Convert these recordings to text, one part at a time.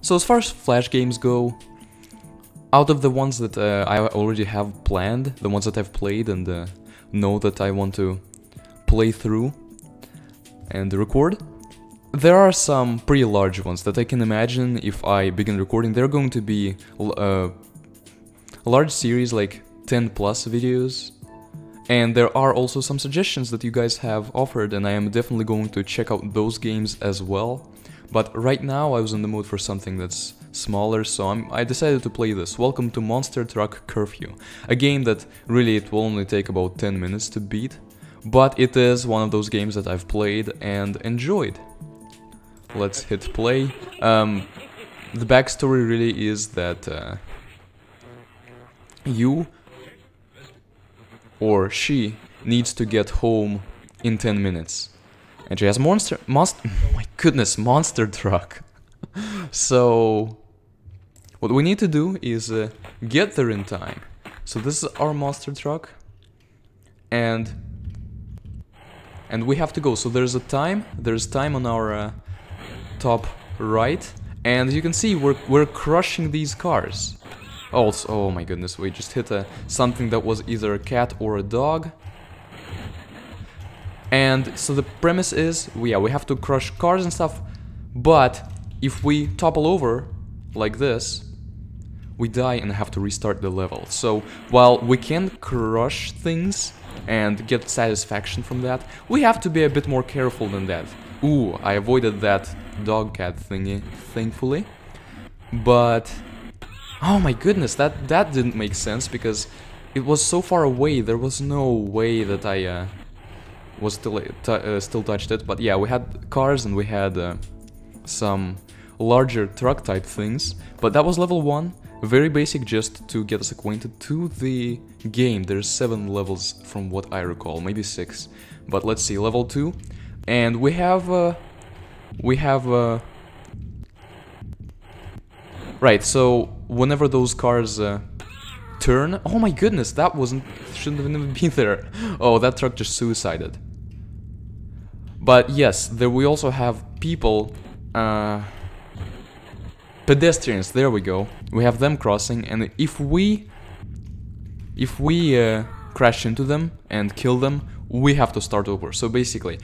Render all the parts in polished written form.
So as far as Flash games go, out of the ones that I already have planned, the ones that I've played and know that I want to play through and record, there are some pretty large ones that I can imagine if I begin recording. They're going to be a large series, like 10 plus videos. And there are also some suggestions that you guys have offered, and I am definitely going to check out those games as well. But right now I was in the mood for something that's smaller, so I decided to play this. Welcome to Monster Truck Curfew. A game that really it will only take about 10 minutes to beat, but it is one of those games that I've played and enjoyed. Let's hit play. The backstory really is that you or she needs to get home in 10 minutes. And she has monster truck. So what we need to do is get there in time. So this is our monster truck, and we have to go. So there's time on our top right, and you can see we're crushing these cars. Oh my goodness, we just hit something that was either a cat or a dog. And so the premise is, we have to crush cars and stuff, but if we topple over like this, we die and have to restart the level. So while we can crush things and get satisfaction from that, we have to be a bit more careful than that. Ooh, I avoided that dog-cat thingy, thankfully. But oh my goodness, that didn't make sense because it was so far away. There was no way that I was still touched it. But yeah, we had cars and we had some larger truck type things. But that was level 1, very basic, just to get us acquainted to the game. There's 7 levels from what I recall, maybe 6. But let's see, level 2. And we have right, so whenever those cars turn... Oh my goodness, that shouldn't have even been there. Oh, that truck just suicided. But yes, we also have people, pedestrians, there we go. We have them crossing, and if we crash into them and kill them, we have to start over. So basically,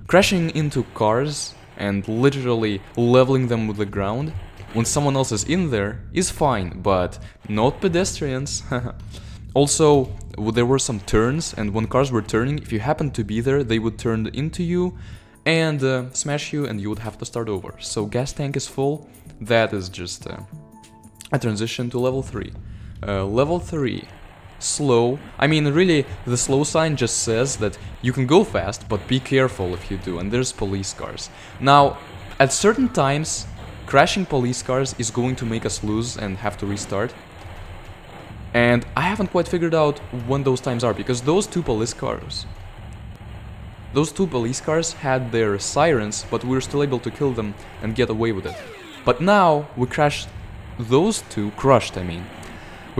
crashing into cars and literally leveling them with the ground when someone else is in there is fine, but not pedestrians. Also, there were some turns, and when cars were turning, if you happened to be there, they would turn into you and smash you, and you would have to start over. So gas tank is full. That is just a transition to level 3. Level 3. Slow. I mean, really, the slow sign just says that you can go fast, but be careful if you do, and there's police cars. Now, at certain times, crashing police cars is going to make us lose and have to restart. And I haven't quite figured out when those times are, because those two police cars had their sirens, but we were still able to kill them and get away with it. But now, we crushed those two, we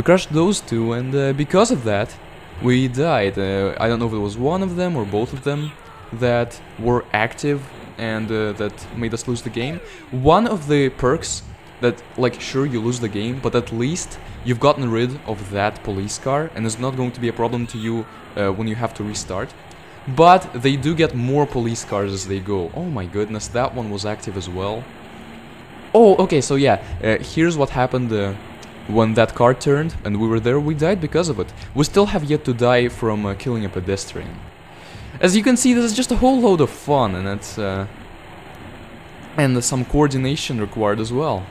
crushed those two, and because of that, we died. I don't know if it was one of them or both of them that were active and that made us lose the game. One of the perks that, like, sure, you lose the game, but at least you've gotten rid of that police car, and it's not going to be a problem to you when you have to restart. But they do get more police cars as they go. Oh my goodness, that one was active as well. Oh, okay, so yeah, here's what happened when that car turned and we were there. We died because of it. We still have yet to die from killing a pedestrian. As you can see, this is just a whole load of fun, and it's and some coordination required as well.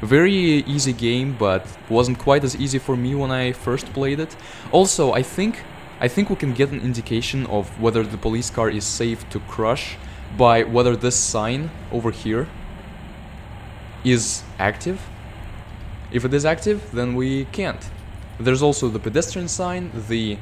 Very easy game, but wasn't quite as easy for me when I first played it. Also, I think we can get an indication of whether the police car is safe to crush by whether this sign over here is active. If it is active, then we can't. There's also the pedestrian sign, the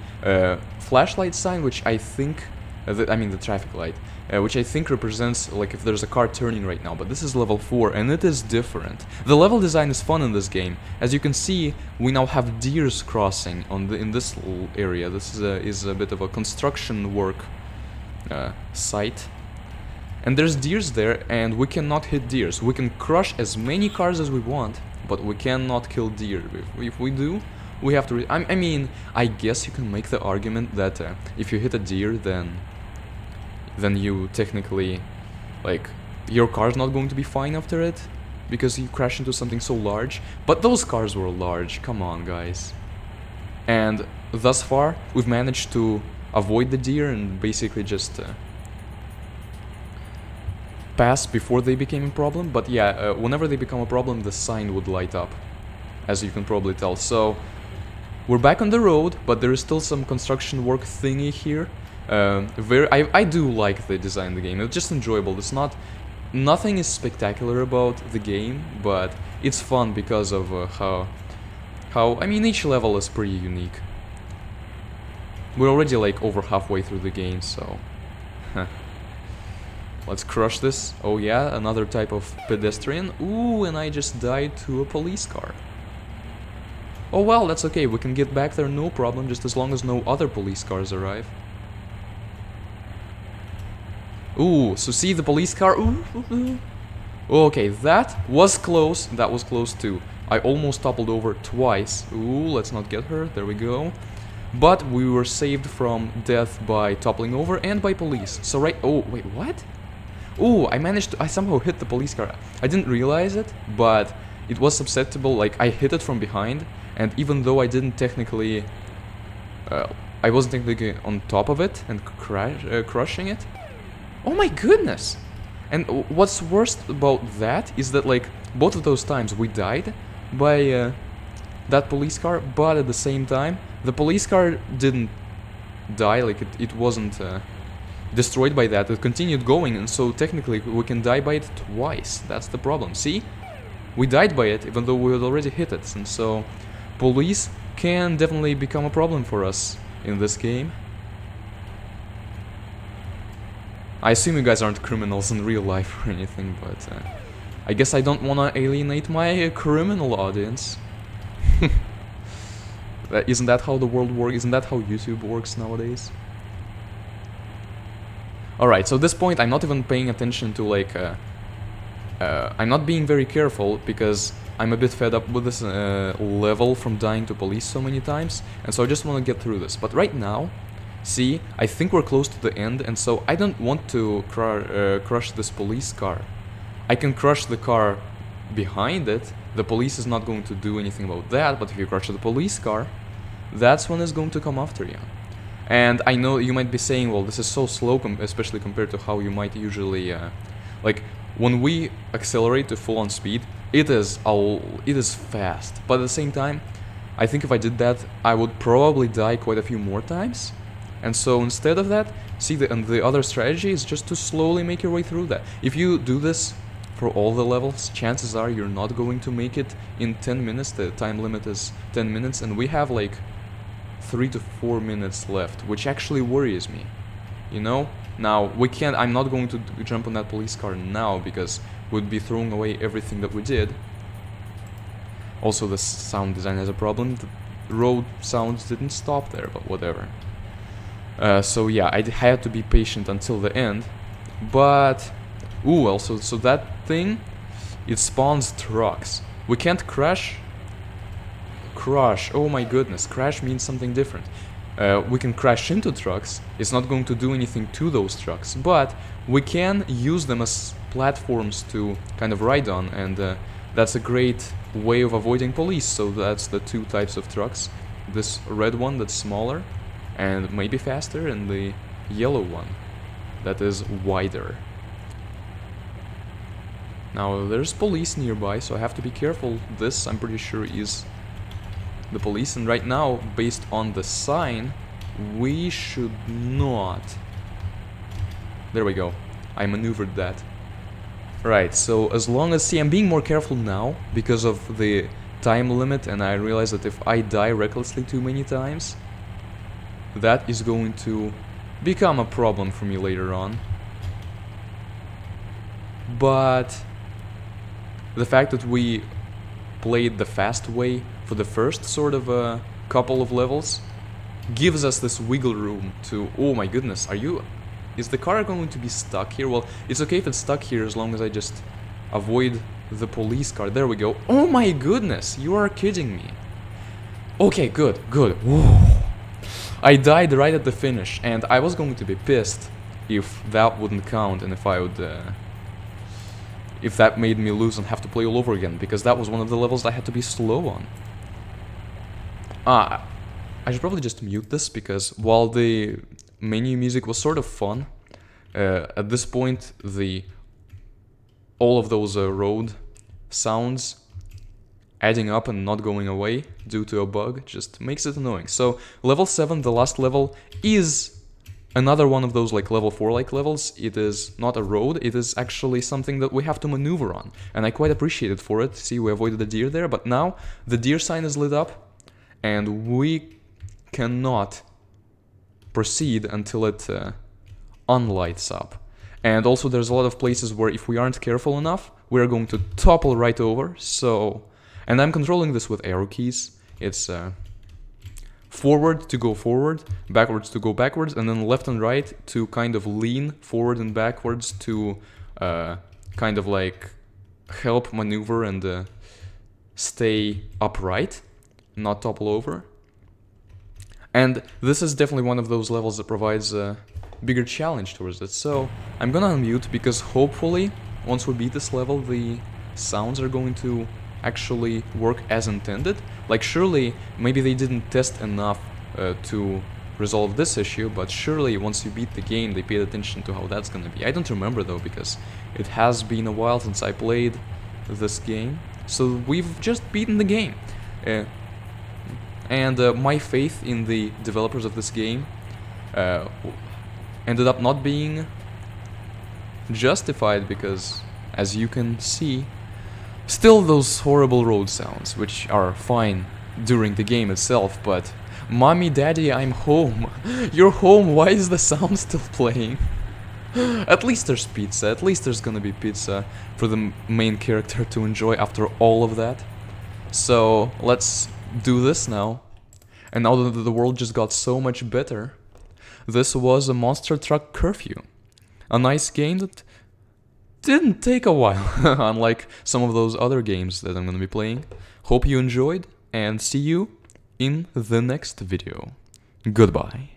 flashlight sign, which I think, the traffic light, which I think represents like if there's a car turning right now. But this is level 4, and it is different. The level design is fun in this game. As you can see, we now have deers crossing in this little area. This is a bit of a construction work site. And there's deers there, and we cannot hit deers. We can crush as many cars as we want, but we cannot kill deer. If we do, we have to... I mean, I guess you can make the argument that if you hit a deer, then you technically, like, your car's not going to be fine after it, because you crash into something so large. But those cars were large, come on, guys. And thus far, we've managed to avoid the deer and basically just pass before they became a problem. But yeah, whenever they become a problem, the sign would light up, as you can probably tell. So we're back on the road, but there is still some construction work thingy here. I do like the design of the game. It's just enjoyable. It's not... Nothing is spectacular about the game, but it's fun because of how... I mean, each level is pretty unique. We're already like over halfway through the game, so... Let's crush this. Oh yeah, another type of pedestrian. Ooh, and I just died to a police car. Oh well, that's okay, we can get back there no problem, just as long as no other police cars arrive. Ooh, so see the police car? Ooh. Okay, that was close. That was close too. I almost toppled over twice. Ooh, let's not get her. There we go. But we were saved from death by toppling over and by police. So right... Oh, wait, what? Ooh, I managed to... I somehow hit the police car. I didn't realize it, but it was susceptible. Like, I hit it from behind, and even though I didn't technically... I wasn't technically on top of it and crushing it. Oh my goodness! And what's worst about that is that, like, both of those times we died by that police car, but at the same time, the police car didn't die, like, it wasn't destroyed by that, it continued going, and so technically we can die by it twice. That's the problem. See? We died by it, even though we had already hit it, and so police can definitely become a problem for us in this game. I assume you guys aren't criminals in real life or anything, but I guess I don't want to alienate my criminal audience. Isn't that how the world works? Isn't that how YouTube works nowadays? Alright, so at this point I'm not even paying attention to, like... I'm not being very careful because I'm a bit fed up with this level from dying to police so many times, and so I just want to get through this. But right now... See, I think we're close to the end, and so I don't want to crush this police car. I can crush the car behind it. The police is not going to do anything about that, but if you crush the police car, that's when it's going to come after you. And I know you might be saying, well, this is so slow, especially compared to how you might usually... like, when we accelerate to full-on speed, it is fast. But at the same time, I think if I did that, I would probably die quite a few more times. And so instead of that, see, the other strategy is just to slowly make your way through that. If you do this for all the levels, chances are you're not going to make it in 10 minutes. The time limit is 10 minutes, and we have like 3 to 4 minutes left, which actually worries me. You know? Now, we can't... I'm not going to jump on that police car now, because we'd be throwing away everything that we did. Also, the sound design has a problem. The road sounds didn't stop there, but whatever. So yeah, I had to be patient until the end, but... Ooh, also, so that thing, it spawns trucks. We can't crash. Oh my goodness, crash means something different. We can crash into trucks, it's not going to do anything to those trucks, but we can use them as platforms to kind of ride on, and that's a great way of avoiding police. So that's the two types of trucks. This red one that's smaller and maybe faster, and the yellow one that is wider. Now there's police nearby, so I have to be careful. This, I'm pretty sure, is the police, and right now, based on the sign, we should not. There we go. I maneuvered that. Right, so as long as... See, I'm being more careful now because of the time limit, and I realize that if I die recklessly too many times, that is going to become a problem for me later on. But the fact that we played the fast way for the first sort of a couple of levels gives us this wiggle room to... Oh my goodness, are you... Is the car going to be stuck here? Well, it's okay if it's stuck here as long as I just avoid the police car. There we go. Oh my goodness, you are kidding me. Okay, good, good. Whoa. I died right at the finish, and I was going to be pissed if that wouldn't count and if I would... if that made me lose and have to play all over again, because that was one of the levels I had to be slow on. I should probably just mute this, because while the menu music was sort of fun, at this point all of those road sounds adding up and not going away due to a bug just makes it annoying. So level 7, the last level, is another one of those like level 4 like levels. It is not a road, it is actually something that we have to maneuver on, and I quite appreciate it for it. See, we avoided the deer there, but now the deer sign is lit up and we cannot proceed until it unlights up. And also there's a lot of places where if we aren't careful enough, we're going to topple right over. So, and I'm controlling this with arrow keys. It's forward to go forward, backwards to go backwards, and then left and right to kind of lean forward and backwards to kind of like help maneuver and stay upright, not topple over. And this is definitely one of those levels that provides a bigger challenge towards it. So I'm gonna unmute, because hopefully once we beat this level the sounds are going to actually work as intended. Like surely maybe they didn't test enough to resolve this issue, but surely once you beat the game they paid attention to how that's gonna be. I don't remember though, because it has been a while since I played this game. So we've just beaten the game. And my faith in the developers of this game ended up not being justified, because, as you can see, still those horrible road sounds, which are fine during the game itself, but Mommy, Daddy, I'm home. You're home, why is the sound still playing? At least there's pizza, at least there's gonna be pizza for the main character to enjoy after all of that. So let's do this now. And now that the world just got so much better, this was a Monster Truck Curfew. A nice game that didn't take a while, unlike some of those other games that I'm gonna be playing. Hope you enjoyed, and see you in the next video. Goodbye.